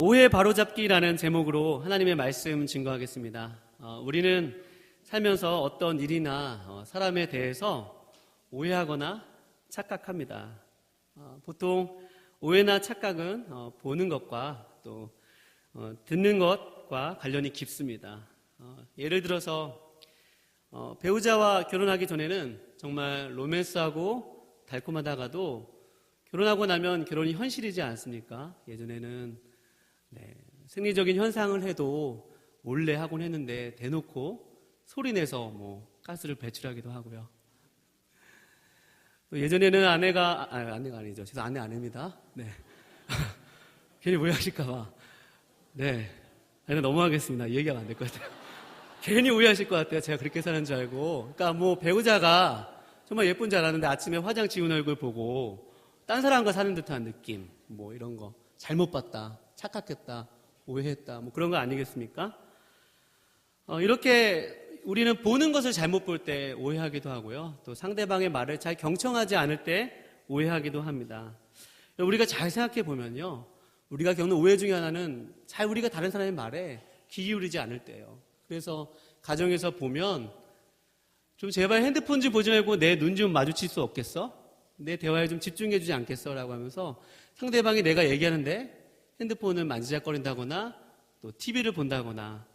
오해 바로잡기라는 제목으로 하나님의 말씀 증거하겠습니다. 우리는 살면서 어떤 일이나 사람에 대해서 오해하거나 착각합니다. 보통 오해나 착각은 보는 것과 또 듣는 것과 관련이 깊습니다. 예를 들어서 배우자와 결혼하기 전에는 정말 로맨스하고 달콤하다가도 결혼하고 나면 결혼이 현실이지 않습니까? 예전에는 생리적인 현상을 해도 몰래 하곤 했는데 대놓고 소리내서 가스를 배출하기도 하고요. 또 예전에는 아내가 아니죠. 죄송, 아닙니다. 네. 괜히 오해하실까봐. 네. 넘어가겠습니다. 얘기가 안 될 것 같아요. 괜히 오해하실 것 같아요. 제가 그렇게 사는 줄 알고. 그러니까 배우자가 정말 예쁜 줄 알았는데 아침에 화장 지운 얼굴 보고 딴 사람과 사는 듯한 느낌, 이런 거. 잘못 봤다. 착각했다, 오해했다, 그런 거 아니겠습니까? 이렇게 우리는 보는 것을 잘못 볼 때 오해하기도 하고요. 또 상대방의 말을 잘 경청하지 않을 때 오해하기도 합니다. 우리가 잘 생각해 보면요. 우리가 겪는 오해 중에 하나는 잘 우리가 다른 사람의 말에 귀 기울이지 않을 때예요. 그래서 가정에서 보면 좀 제발 핸드폰 좀 보지 말고 내 눈 좀 마주칠 수 없겠어? 내 대화에 좀 집중해 주지 않겠어? 라고 하면서 상대방이 내가 얘기하는데 핸드폰을 만지작거린다거나 또 TV를 본다거나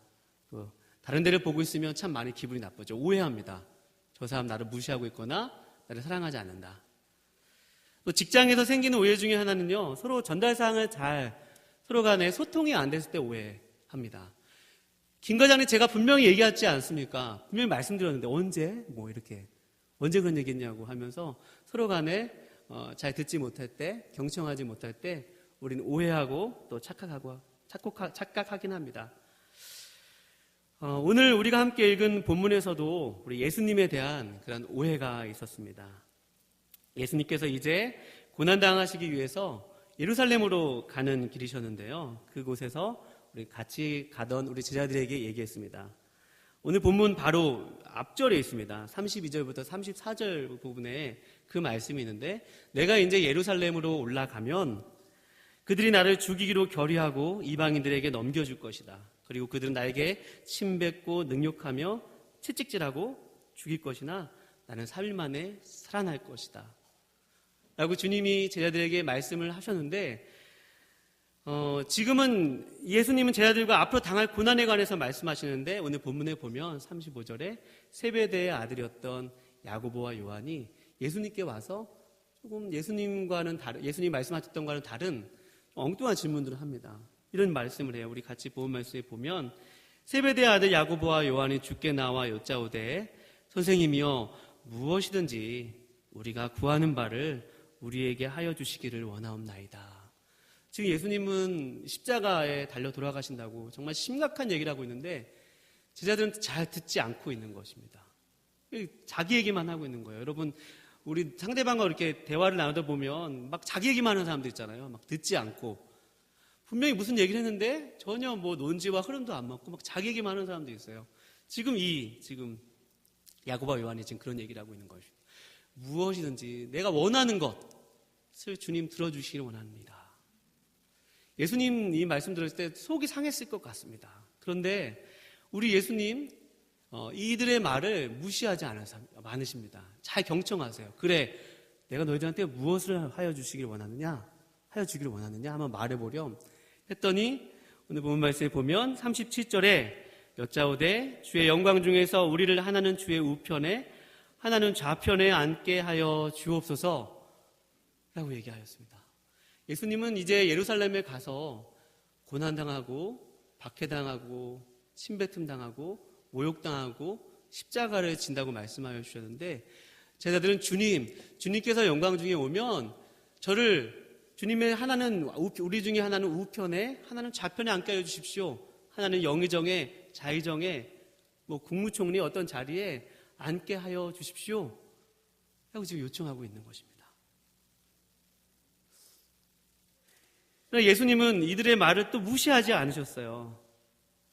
또 다른 데를 보고 있으면 참 많이 기분이 나쁘죠. 오해합니다. 저 사람 나를 무시하고 있거나 나를 사랑하지 않는다. 또 직장에서 생기는 오해 중에 하나는요. 서로 전달사항을 서로 간에 소통이 안 됐을 때 오해합니다. 김 과장님 제가 분명히 얘기하지 않습니까? 분명히 말씀드렸는데 언제? 이렇게 언제 그런 얘기했냐고 하면서 서로 간에 잘 듣지 못할 때, 경청하지 못할 때 우리는 오해하고 또 착각하긴 합니다. 오늘 우리가 함께 읽은 본문에서도 우리 예수님에 대한 그런 오해가 있었습니다. 예수님께서 이제 고난당하시기 위해서 예루살렘으로 가는 길이셨는데요. 그곳에서 우리 같이 가던 우리 제자들에게 얘기했습니다. 오늘 본문 바로 앞절에 있습니다. 32절부터 34절 부분에 그 말씀이 있는데 내가 이제 예루살렘으로 올라가면 그들이 나를 죽이기로 결의하고 이방인들에게 넘겨줄 것이다. 그리고 그들은 나에게 침뱉고 능욕하며 채찍질하고 죽일 것이나 나는 3일 만에 살아날 것이다. 라고 주님이 제자들에게 말씀을 하셨는데 지금은 예수님은 제자들과 앞으로 당할 고난에 관해서 말씀하시는데 오늘 본문에 보면 35절에 세베대의 아들이었던 야고보와 요한이 예수님께 와서 조금 예수님 말씀하셨던 것과는 다른 엉뚱한 질문들을 합니다. 이런 말씀을 해요. 우리 같이 본 말씀에 보면 세베대의 아들 야고보와 요한이 주께 나와 여짜오되 선생님이여 무엇이든지 우리가 구하는 바를 우리에게 하여 주시기를 원하옵나이다. 지금 예수님은 십자가에 달려 돌아가신다고 정말 심각한 얘기를 하고 있는데 제자들은 잘 듣지 않고 있는 것입니다. 자기 얘기만 하고 있는 거예요. 여러분 우리 상대방과 이렇게 대화를 나누다 보면 막 자기 얘기만 하는 사람들 있잖아요. 막 듣지 않고 분명히 무슨 얘기를 했는데 전혀 논지와 흐름도 안 맞고 막 자기 얘기만 하는 사람도 있어요. 지금 야고보와 요한이 지금 그런 얘기를 하고 있는 것입니다. 무엇이든지 내가 원하는 것을 주님 들어주시기를 원합니다. 예수님 이 말씀 들었을 때 속이 상했을 것 같습니다. 그런데 우리 예수님 이들의 말을 무시하지 않으십니다. 잘 경청하세요. 그래, 내가 너희들한테 무엇을 하여 주기를 원하느냐 한번 말해보렴 했더니 오늘 본문 말씀에 보면 37절에 여짜오되 주의 영광 중에서 우리를 하나는 주의 우편에 하나는 좌편에 앉게 하여 주옵소서 라고 얘기하였습니다. 예수님은 이제 예루살렘에 가서 고난당하고 박해당하고 침뱉음당하고 모욕당하고 십자가를 진다고 말씀하여 주셨는데 제자들은 주님께서 영광 중에 오면 주님의 우리 중에 하나는 우편에 하나는 좌편에 앉게 해 주십시오. 하나는 영의정에 자의정에 국무총리 어떤 자리에 앉게 하여 주십시오. 라고 지금 요청하고 있는 것입니다. 그러나 예수님은 이들의 말을 또 무시하지 않으셨어요.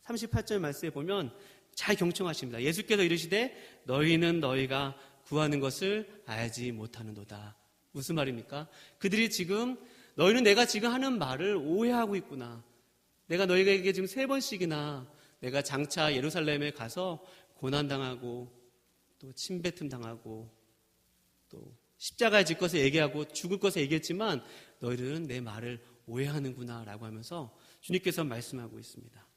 38절 말씀에 보면 잘 경청하십니다. 예수께서 이르시되 너희는 너희가 구하는 것을 알지 못하는도다. 무슨 말입니까? 그들이 지금 너희는 내가 지금 하는 말을 오해하고 있구나. 내가 너희에게 지금 3번씩이나 내가 장차 예루살렘에 가서 고난당하고 또 침뱉음 당하고 또 십자가에 질 것을 얘기하고 죽을 것을 얘기했지만 너희들은 내 말을 오해하는구나 라고 하면서 주님께서 말씀하고 있습니다.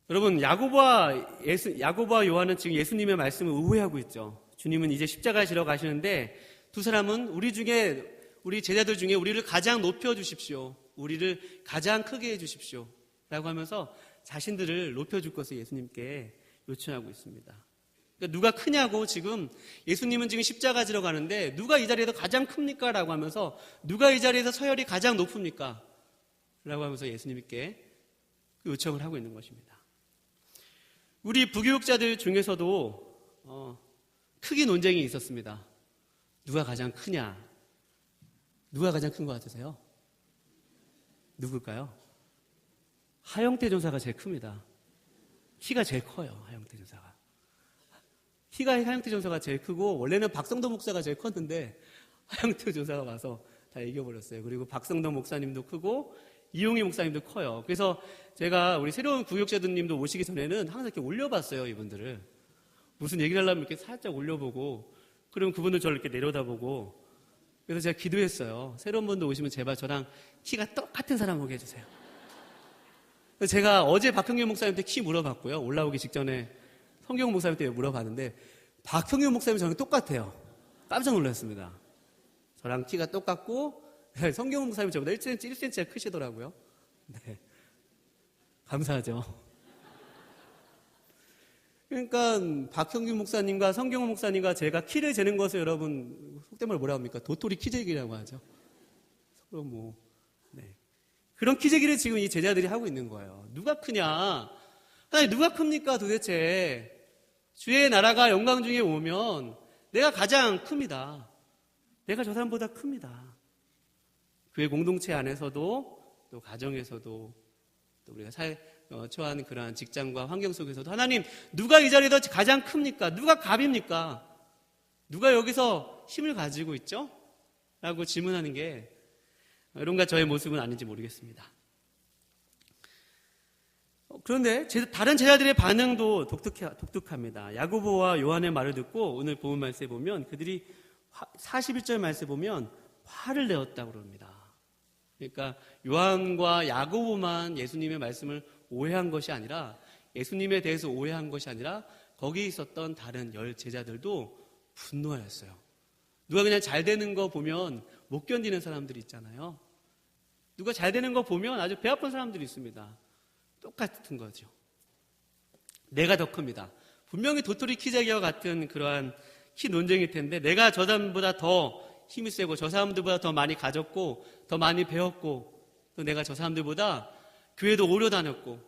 여러분, 야고보와 요한은 지금 예수님의 말씀을 오해하고 있죠. 주님은 이제 십자가에 지러 가시는데 두 사람은 우리 제자들 중에 우리를 가장 높여주십시오. 우리를 가장 크게 해주십시오. 라고 하면서 자신들을 높여줄 것을 예수님께 요청하고 있습니다. 그러니까 누가 크냐고 지금 예수님은 지금 십자가 지러 가는데 누가 이 자리에서 가장 큽니까? 라고 하면서 누가 이 자리에서 서열이 가장 높습니까? 라고 하면서 예수님께 그 요청을 하고 있는 것입니다. 우리 부교육자들 중에서도 크기 논쟁이 있었습니다. 누가 가장 크냐? 누가 가장 큰 것 같으세요? 누굴까요? 하영태 전사가 제일 큽니다. 키가 제일 커요. 하영태 전사가. 키가 하영태 전사가 제일 크고 원래는 박성도 목사가 제일 컸는데 하영태 전사가 와서 다 이겨버렸어요. 그리고 박성도 목사님도 크고 이용희 목사님도 커요. 그래서 제가 우리 새로운 구역자들님도 오시기 전에는 항상 이렇게 올려봤어요. 이분들을. 무슨 얘기를 하려면 이렇게 살짝 올려보고 그러면 그분들 저를 이렇게 내려다보고 그래서 제가 기도했어요. 새로운 분들 오시면 제발 저랑 키가 똑같은 사람 오게 해주세요. 그래서 제가 어제 박형규 목사님한테 키 물어봤고요. 올라오기 직전에 성경 목사님한테 물어봤는데 박형규 목사님 저랑 똑같아요. 깜짝 놀랐습니다. 저랑 키가 똑같고 성경 목사님 저보다 1cm 크시더라고요. 네. 감사하죠. 그러니까 박형규 목사님과 성경 목사님과 제가 키를 재는 것을 여러분 속된 말 뭐라고 합니까? 도토리 키재기라고 하죠. 서로 네. 그런 키재기를 지금 이 제자들이 하고 있는 거예요. 누가 크냐? 아니 누가 큽니까 도대체? 주의 나라가 영광 중에 오면 내가 가장 큽니다. 내가 저 사람보다 큽니다. 교회 공동체 안에서도 또 가정에서도 또 우리가 처한 그러한 직장과 환경 속에서도 하나님 누가 이 자리에서 가장 큽니까? 누가 갑입니까? 누가 여기서 힘을 가지고 있죠? 라고 질문하는 게 여러분과 저의 모습은 아닌지 모르겠습니다. 그런데 다른 제자들의 반응도 독특합니다. 야고보와 요한의 말을 듣고 오늘 본문 말씀에 보면 그들이 41절 말씀에 보면 화를 내었다고 그럽니다. 그러니까 요한과 야고보만 예수님의 말씀을 오해한 것이 아니라 예수님에 대해서 오해한 것이 아니라 거기 있었던 다른 10 제자들도 분노하였어요. 누가 그냥 잘 되는 거 보면 못 견디는 사람들이 있잖아요. 누가 잘 되는 거 보면 아주 배 아픈 사람들이 있습니다. 똑같은 거죠. 내가 더 큽니다. 분명히 도토리 키재기와 같은 그러한 키 논쟁일 텐데 내가 저 사람보다 더 힘이 세고 저 사람들보다 더 많이 가졌고 더 많이 배웠고 또 내가 저 사람들보다 교회도 오래 다녔고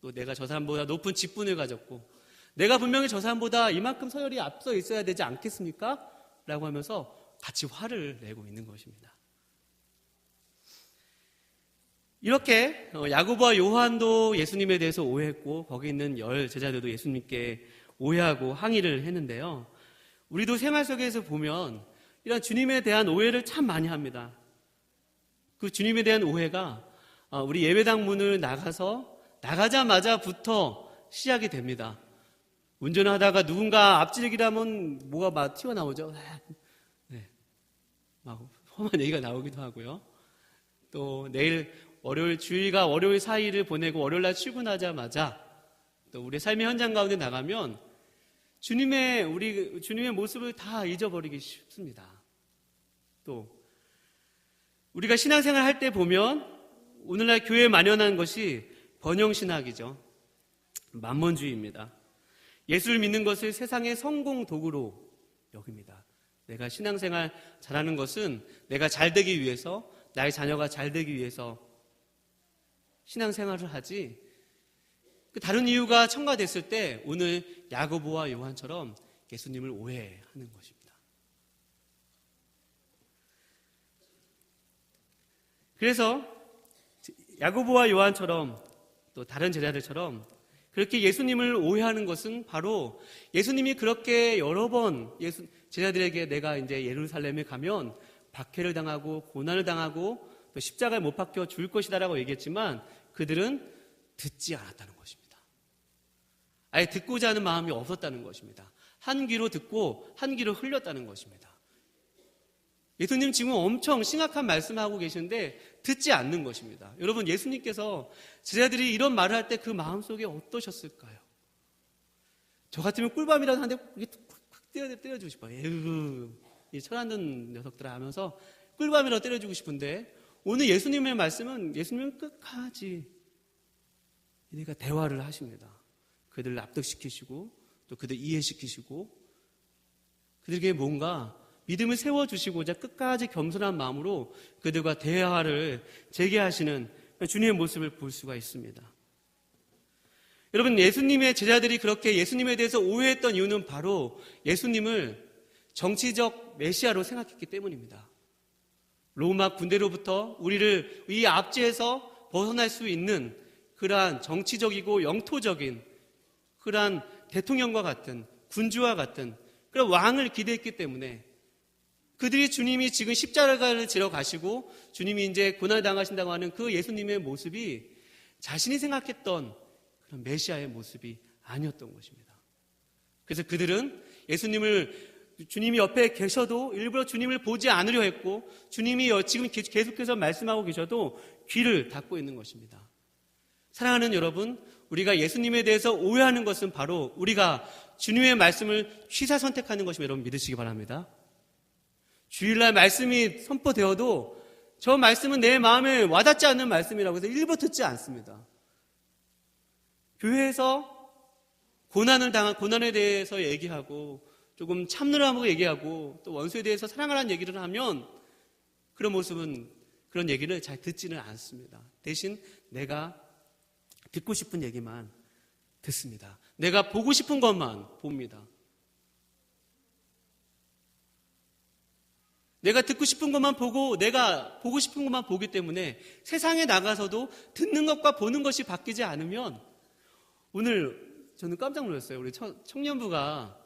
또 내가 저 사람보다 높은 직분을 가졌고 내가 분명히 저 사람보다 이만큼 서열이 앞서 있어야 되지 않겠습니까? 라고 하면서 같이 화를 내고 있는 것입니다. 이렇게 야고보와 요한도 예수님에 대해서 오해했고 거기 있는 10 제자들도 예수님께 오해하고 항의를 했는데요. 우리도 생활 속에서 보면 이런 주님에 대한 오해를 참 많이 합니다. 그 주님에 대한 오해가 우리 예배당 문을 나가자마자부터 시작이 됩니다. 운전을 하다가 누군가 앞지르기를 하면 뭐가 막 튀어나오죠. 네. 막 험한 얘기가 나오기도 하고요. 또 내일 주일과 월요일 사이를 보내고 월요일날 출근하자마자 또 우리 삶의 현장 가운데 나가면 주님의 모습을 다 잊어버리기 쉽습니다. 또 우리가 신앙생활 할 때 보면 오늘날 교회에 만연한 것이 번영신학이죠. 만몬주의입니다. 예수를 믿는 것을 세상의 성공 도구로 여깁니다. 내가 신앙생활 잘하는 것은 내가 잘 되기 위해서 나의 자녀가 잘 되기 위해서 신앙생활을 하지 그 다른 이유가 첨가됐을 때 오늘 야고보와 요한처럼 예수님을 오해하는 것입니다. 그래서 야고보와 요한처럼 또 다른 제자들처럼 그렇게 예수님을 오해하는 것은 바로 예수님이 그렇게 여러 번 제자들에게 내가 이제 예루살렘에 가면 박해를 당하고 고난을 당하고 또 십자가에 못 박혀 죽을 것이다라고 얘기했지만 그들은 듣지 않았다는 것입니다. 아예 듣고자 하는 마음이 없었다는 것입니다. 한 귀로 듣고 한 귀로 흘렸다는 것입니다. 예수님 지금 엄청 심각한 말씀을 하고 계시는데 듣지 않는 것입니다. 여러분, 예수님께서 제자들이 이런 말을 할 때 그 마음속에 어떠셨을까요? 저 같으면 꿀밤이라도 하는데 팍팍 때려주고 싶어요. 에휴, 이 철없는 녀석들아 하면서 꿀밤이라도 때려주고 싶은데 오늘 예수님의 말씀은 예수님은 끝까지 그러니까 대화를 하십니다. 그들을 납득시키시고 또 그들 이해시키시고 그들에게 뭔가 믿음을 세워주시고자 끝까지 겸손한 마음으로 그들과 대화를 재개하시는 주님의 모습을 볼 수가 있습니다. 여러분, 예수님의 제자들이 그렇게 예수님에 대해서 오해했던 이유는 바로 예수님을 정치적 메시아로 생각했기 때문입니다. 로마 군대로부터 우리를 이 압제에서 벗어날 수 있는 그러한 정치적이고 영토적인 그러한 대통령과 같은 군주와 같은 그런 왕을 기대했기 때문에 그들이 주님이 지금 십자가를 지러 가시고 주님이 이제 고난을 당하신다고 하는 그 예수님의 모습이 자신이 생각했던 그런 메시아의 모습이 아니었던 것입니다. 그래서 그들은 주님이 옆에 계셔도 일부러 주님을 보지 않으려 했고 주님이 지금 계속해서 말씀하고 계셔도 귀를 닫고 있는 것입니다. 사랑하는 여러분, 우리가 예수님에 대해서 오해하는 것은 바로 우리가 주님의 말씀을 취사 선택하는 것임을 여러분 믿으시기 바랍니다. 주일날 말씀이 선포되어도 저 말씀은 내 마음에 와닿지 않는 말씀이라고 해서 일부러 듣지 않습니다. 교회에서 고난에 대해서 얘기하고 조금 참느라고 얘기하고 또 원수에 대해서 사랑하라는 얘기를 하면 그런 모습은 그런 얘기를 잘 듣지는 않습니다. 대신 내가 듣고 싶은 얘기만 듣습니다. 내가 보고 싶은 것만 봅니다. 내가 듣고 싶은 것만 보고 내가 보고 싶은 것만 보기 때문에 세상에 나가서도 듣는 것과 보는 것이 바뀌지 않으면 오늘 저는 깜짝 놀랐어요. 우리 청년부가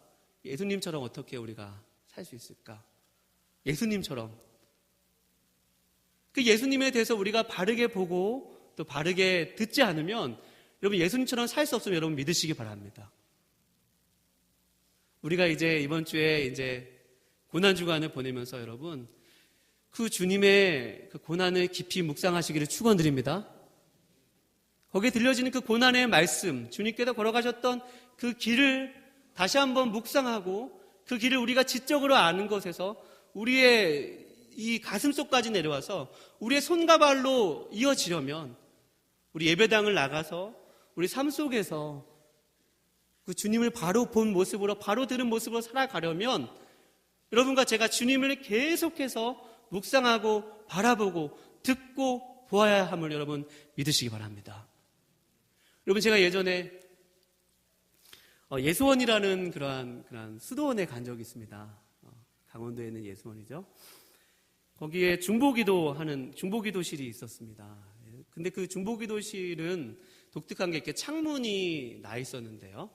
예수님처럼 어떻게 우리가 살 수 있을까? 예수님처럼. 그 예수님에 대해서 우리가 바르게 보고 또 바르게 듣지 않으면 여러분 예수님처럼 살 수 없으면 여러분 믿으시기 바랍니다. 우리가 이제 이번 주에 이제 고난주간을 보내면서 여러분 그 주님의 그 고난을 깊이 묵상하시기를 축원드립니다. 거기에 들려지는 그 고난의 말씀, 주님께서 걸어가셨던 그 길을 다시 한번 묵상하고 그 길을 우리가 지적으로 아는 것에서 우리의 이 가슴속까지 내려와서 우리의 손과 발로 이어지려면 우리 예배당을 나가서 우리 삶 속에서 그 주님을 바로 본 모습으로 바로 들은 모습으로 살아가려면 여러분과 제가 주님을 계속해서 묵상하고 바라보고 듣고 보아야 함을 여러분 믿으시기 바랍니다. 여러분 제가 예전에 예수원이라는 그러한 수도원에 간 적이 있습니다. 강원도에 있는 예수원이죠. 거기에 중보기도실이 있었습니다. 근데 그 중보기도실은 독특한 게 이렇게 창문이 나 있었는데요.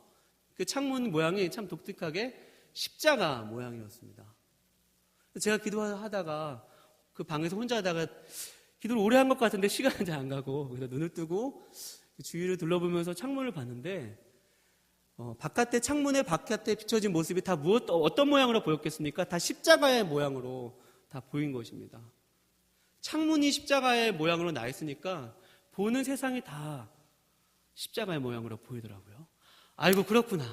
그 창문 모양이 참 독특하게 십자가 모양이었습니다. 제가 기도하다가 그 방에서 혼자 하다가 기도를 오래 한 것 같은데 시간은 잘 안 가고 그래서 눈을 뜨고 주위를 둘러보면서 창문을 봤는데 창문의 바깥에 비춰진 모습이 다 어떤 모양으로 보였겠습니까? 다 십자가의 모양으로 다 보인 것입니다. 창문이 십자가의 모양으로 나 있으니까 보는 세상이 다 십자가의 모양으로 보이더라고요. 아이고 그렇구나.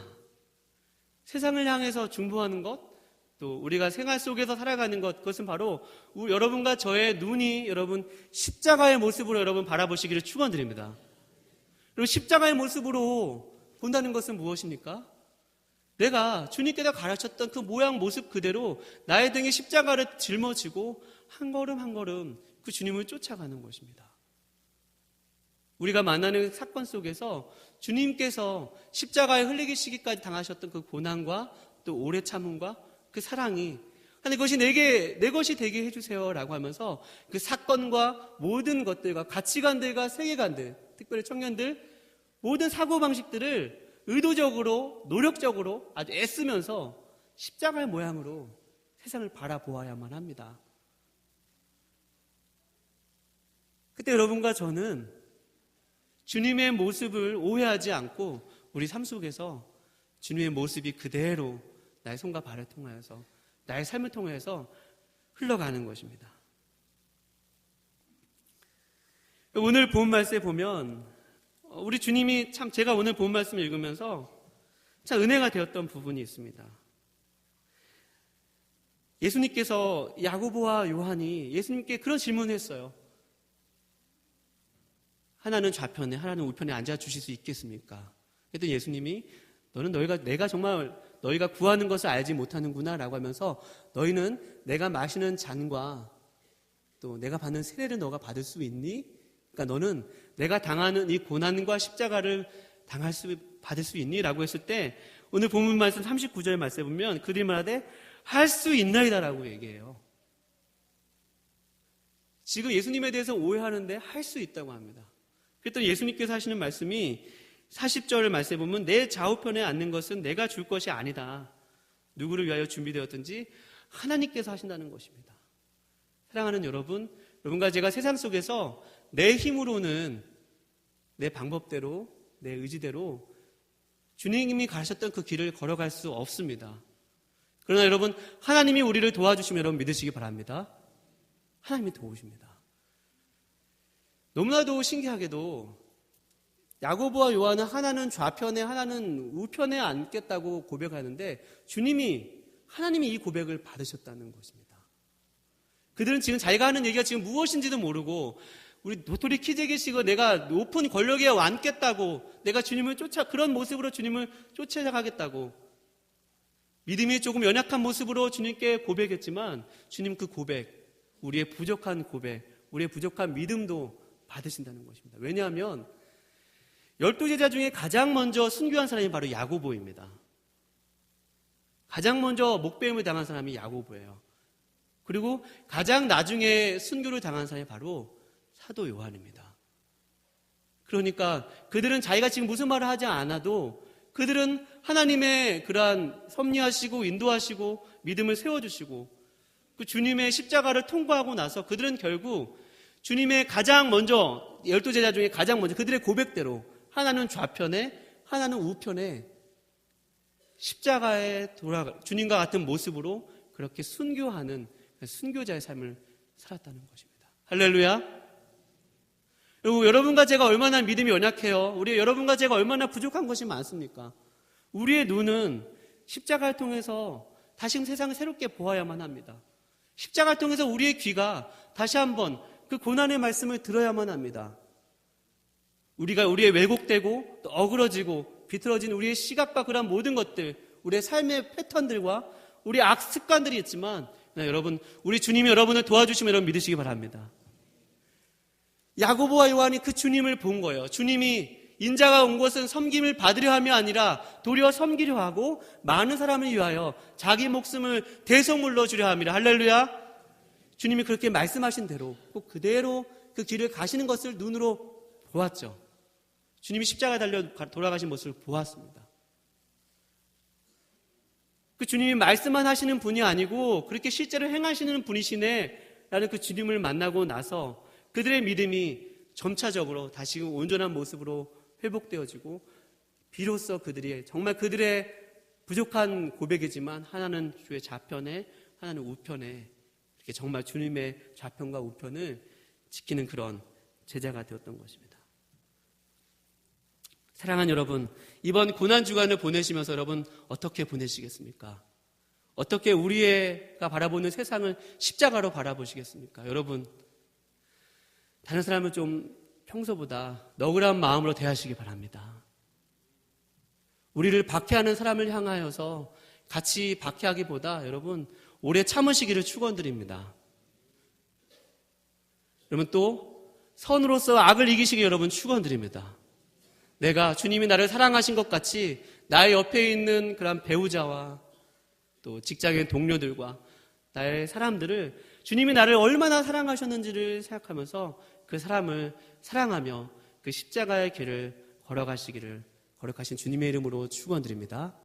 세상을 향해서 중보하는 것, 또 우리가 생활 속에서 살아가는 것, 그것은 바로 여러분과 저의 눈이 여러분 십자가의 모습으로 여러분 바라보시기를 축원드립니다. 그리고 십자가의 모습으로 본다는 것은 무엇입니까? 내가 주님께서 가르쳤던 그 모양 모습 그대로 나의 등에 십자가를 짊어지고 한 걸음 한 걸음 그 주님을 쫓아가는 것입니다. 우리가 만나는 사건 속에서 주님께서 십자가에 흘리시기까지 당하셨던 그 고난과 또 오래 참음과 그 사랑이 하나님 그것이 내 것이 되게 해주세요라고 하면서 그 사건과 모든 것들과 가치관들과 세계관들, 특별히 청년들 모든 사고방식들을 의도적으로 노력적으로 아주 애쓰면서 십자가의 모양으로 세상을 바라보아야만 합니다. 그때 여러분과 저는 주님의 모습을 오해하지 않고 우리 삶 속에서 주님의 모습이 그대로 나의 손과 발을 통하여서 나의 삶을 통해서 흘러가는 것입니다. 오늘 본 말씀에 보면 우리 주님이 참 제가 오늘 본 말씀을 읽으면서 참 은혜가 되었던 부분이 있습니다. 예수님께서 야고보와 요한이 예수님께 그런 질문을 했어요. 하나는 좌편에 하나는 우편에 앉아주실 수 있겠습니까? 그랬더니 예수님이 너는 내가 정말 너희가 구하는 것을 알지 못하는구나 라고 하면서 너희는 내가 마시는 잔과 또 내가 받는 세례를 너가 받을 수 있니? 그러니까 너는 내가 당하는 이 고난과 십자가를 받을 수 있니? 라고 했을 때 오늘 본문 말씀 39절 말씀에 보면 그들이 말하되 할 수 있나이다 라고 얘기해요. 지금 예수님에 대해서 오해하는데 할 수 있다고 합니다. 그랬더니 예수님께서 하시는 말씀이 40절 말씀에 보면 내 좌우편에 앉는 것은 내가 줄 것이 아니다. 누구를 위하여 준비되었든지 하나님께서 하신다는 것입니다. 사랑하는 여러분과 제가 세상 속에서 내 힘으로는 내 방법대로 내 의지대로 주님이 가셨던 그 길을 걸어갈 수 없습니다. 그러나 여러분 하나님이 우리를 도와주시면 여러분 믿으시기 바랍니다. 하나님이 도우십니다. 너무나도 신기하게도 야고보와 요한은 하나는 좌편에 하나는 우편에 앉겠다고 고백하는데 하나님이 이 고백을 받으셨다는 것입니다. 그들은 지금 자기가 하는 얘기가 지금 무엇인지도 모르고 우리 도토리 키재기식으로 내가 높은 권력에 앉겠다고 내가 그런 모습으로 주님을 쫓아가겠다고 믿음이 조금 연약한 모습으로 주님께 고백했지만 주님 그 고백, 우리의 부족한 고백, 우리의 부족한 믿음도 받으신다는 것입니다. 왜냐하면 12제자 중에 가장 먼저 순교한 사람이 바로 야고보입니다. 가장 먼저 목배임을 당한 사람이 야고보예요. 그리고 가장 나중에 순교를 당한 사람이 바로 사도 요한입니다. 그러니까 그들은 자기가 지금 무슨 말을 하지 않아도 그들은 하나님의 그러한 섭리하시고 인도하시고 믿음을 세워주시고 그 주님의 십자가를 통과하고 나서 그들은 결국 주님의 가장 먼저 12제자 중에 가장 먼저 그들의 고백대로 하나는 좌편에 하나는 우편에 십자가에 주님과 같은 모습으로 그렇게 순교하는 순교자의 삶을 살았다는 것입니다. 할렐루야. 그리고 여러분과 제가 얼마나 믿음이 연약해요. 여러분과 제가 얼마나 부족한 것이 많습니까? 우리의 눈은 십자가를 통해서 다시 세상을 새롭게 보아야만 합니다. 십자가를 통해서 우리의 귀가 다시 한번 그 고난의 말씀을 들어야만 합니다. 우리의 왜곡되고 또 어그러지고 비틀어진 우리의 시각과 그런 모든 것들, 우리의 삶의 패턴들과 우리의 악습관들이 있지만 여러분, 우리 주님이 여러분을 도와주시면 여러분 믿으시기 바랍니다. 야고보와 요한이 그 주님을 본 거예요. 주님이 인자가 온 것은 섬김을 받으려 함이 아니라 도리어 섬기려 하고 많은 사람을 위하여 자기 목숨을 대속물로 주려 함이라. 할렐루야. 주님이 그렇게 말씀하신 대로 꼭 그대로 그 길을 가시는 것을 눈으로 보았죠. 주님이 십자가에 달려 돌아가신 모습을 보았습니다. 그 주님이 말씀만 하시는 분이 아니고 그렇게 실제로 행하시는 분이시네 라는 그 주님을 만나고 나서 그들의 믿음이 점차적으로 다시 온전한 모습으로 회복되어지고 비로소 정말 그들의 부족한 고백이지만 하나는 주의 좌편에 하나는 우편에 이렇게 정말 주님의 좌편과 우편을 지키는 그런 제자가 되었던 것입니다. 사랑하는 여러분, 이번 고난주간을 보내시면서 여러분 어떻게 보내시겠습니까? 어떻게 우리가 바라보는 세상을 십자가로 바라보시겠습니까? 여러분, 다른 사람을 좀 평소보다 너그러운 마음으로 대하시기 바랍니다. 우리를 박해하는 사람을 향하여서 같이 박해하기보다 여러분 오래 참으시기를 축원드립니다. 여러분 또 선으로서 악을 이기시기 여러분 축원드립니다. 내가 주님이 나를 사랑하신 것 같이 나의 옆에 있는 그런 배우자와 또 직장의 동료들과 나의 사람들을 주님이 나를 얼마나 사랑하셨는지를 생각하면서 그 사람을 사랑하며 그 십자가의 길을 걸어가신 주님의 이름으로 축원드립니다.